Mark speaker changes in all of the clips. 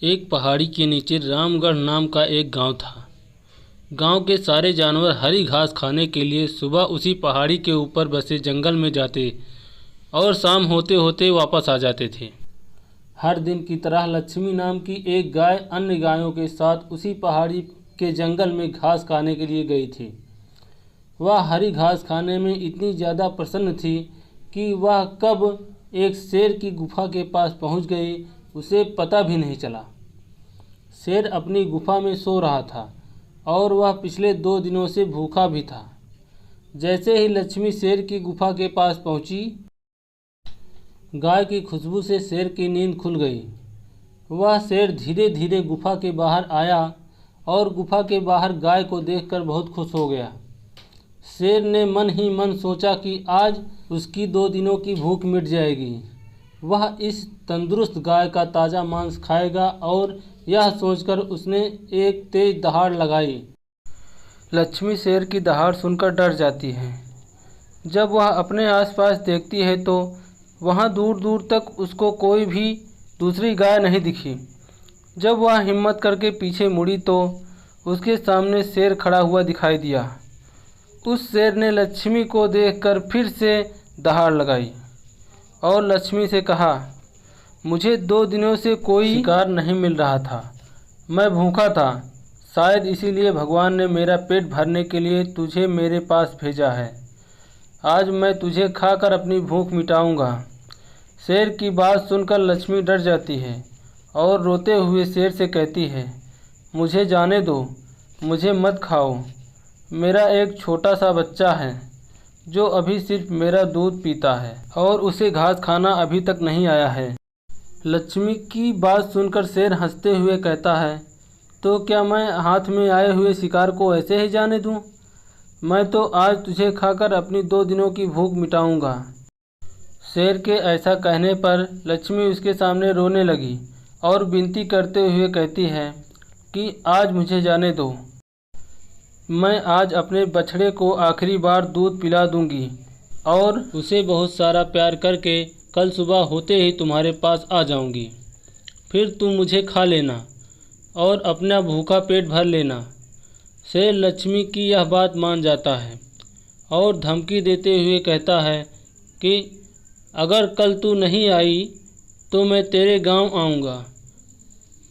Speaker 1: एक पहाड़ी के नीचे रामगढ़ नाम का एक गांव था। गांव के सारे जानवर हरी घास खाने के लिए सुबह उसी पहाड़ी के ऊपर बसे जंगल में जाते और शाम होते होते वापस आ जाते थे। हर दिन की तरह लक्ष्मी नाम की एक गाय अन्य गायों के साथ उसी पहाड़ी के जंगल में घास खाने के लिए गई थी। वह हरी घास खाने में इतनी ज़्यादा प्रसन्न थी कि वह कब एक शेर की गुफा के पास पहुंच गई उसे पता भी नहीं चला। शेर अपनी गुफा में सो रहा था और वह पिछले 2 दिनों से भूखा भी था। जैसे ही लक्ष्मी शेर की गुफा के पास पहुंची, गाय की खुशबू से शेर की नींद खुल गई। वह शेर धीरे धीरे गुफा के बाहर आया और गुफा के बाहर गाय को देखकर बहुत खुश हो गया। शेर ने मन ही मन सोचा कि आज उसकी 2 दिनों की भूख मिट जाएगी। वह इस तंदुरुस्त गाय का ताज़ा मांस खाएगा और यह सोचकर उसने एक तेज दहाड़ लगाई। लक्ष्मी शेर की दहाड़ सुनकर डर जाती है। जब वह अपने आसपास देखती है तो वहाँ दूर दूर तक उसको कोई भी दूसरी गाय नहीं दिखी। जब वह हिम्मत करके पीछे मुड़ी तो उसके सामने शेर खड़ा हुआ दिखाई दिया। उस शेर ने लक्ष्मी को देखकर फिर से दहाड़ लगाई और लक्ष्मी से कहा, मुझे 2 दिनों से कोई शिकार नहीं मिल रहा था। मैं भूखा था, शायद इसीलिए भगवान ने मेरा पेट भरने के लिए तुझे मेरे पास भेजा है। आज मैं तुझे खाकर अपनी भूख मिटाऊंगा। शेर की बात सुनकर लक्ष्मी डर जाती है और रोते हुए शेर से कहती है, मुझे जाने दो, मुझे मत खाओ। मेरा एक छोटा सा बच्चा है जो अभी सिर्फ मेरा दूध पीता है और उसे घास खाना अभी तक नहीं आया है। लक्ष्मी की बात सुनकर शेर हंसते हुए कहता है, तो क्या मैं हाथ में आए हुए शिकार को ऐसे ही जाने दूं? मैं तो आज तुझे खाकर अपनी 2 दिनों की भूख मिटाऊंगा। शेर के ऐसा कहने पर लक्ष्मी उसके सामने रोने लगी और विनती करते हुए कहती है कि आज मुझे जाने दो। मैं आज अपने बछड़े को आखिरी बार दूध पिला दूंगी और उसे बहुत सारा प्यार करके कल सुबह होते ही तुम्हारे पास आ जाऊंगी। फिर तुम मुझे खा लेना और अपना भूखा पेट भर लेना। शेर लक्ष्मी की यह बात मान जाता है और धमकी देते हुए कहता है कि अगर कल तू नहीं आई तो मैं तेरे गांव आऊँगा,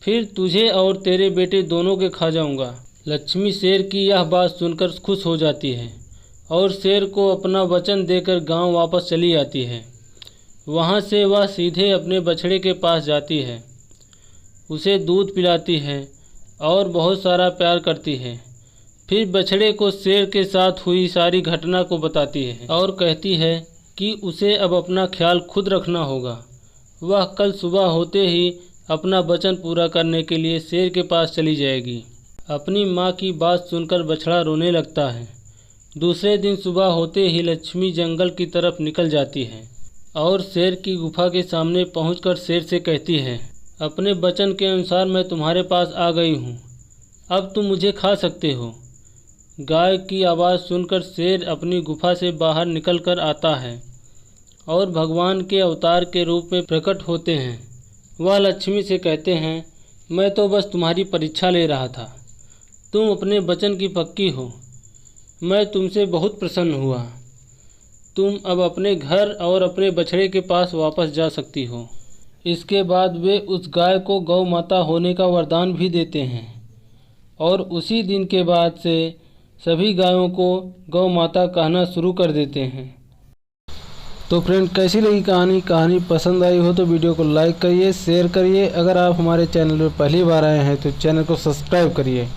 Speaker 1: फिर तुझे और तेरे बेटे दोनों के खा जाऊँगा। लक्ष्मी शेर की यह बात सुनकर खुश हो जाती है और शेर को अपना वचन देकर गांव वापस चली आती है। वहां से वह सीधे अपने बछड़े के पास जाती है, उसे दूध पिलाती है और बहुत सारा प्यार करती है। फिर बछड़े को शेर के साथ हुई सारी घटना को बताती है और कहती है कि उसे अब अपना ख्याल खुद रखना होगा। वह कल सुबह होते ही अपना वचन पूरा करने के लिए शेर के पास चली जाएगी। अपनी माँ की बात सुनकर बछड़ा रोने लगता है। दूसरे दिन सुबह होते ही लक्ष्मी जंगल की तरफ निकल जाती है और शेर की गुफा के सामने पहुंचकर शेर से कहती है, अपने वचन के अनुसार मैं तुम्हारे पास आ गई हूँ, अब तुम मुझे खा सकते हो। गाय की आवाज़ सुनकर शेर अपनी गुफा से बाहर निकल कर आता है और भगवान के अवतार के रूप में प्रकट होते हैं। वह लक्ष्मी से कहते हैं, मैं तो बस तुम्हारी परीक्षा ले रहा था, तुम अपने वचन की पक्की हो। मैं तुमसे बहुत प्रसन्न हुआ। तुम अब अपने घर और अपने बछड़े के पास वापस जा सकती हो। इसके बाद वे उस गाय को गौ माता होने का वरदान भी देते हैं और उसी दिन के बाद से सभी गायों को गौ माता कहना शुरू कर देते हैं। तो फ्रेंड, कैसी लगी कहानी पसंद आई हो तो वीडियो को लाइक करिए, शेयर करिए। अगर आप हमारे चैनल पर पहली बार आए हैं तो चैनल को सब्सक्राइब करिए।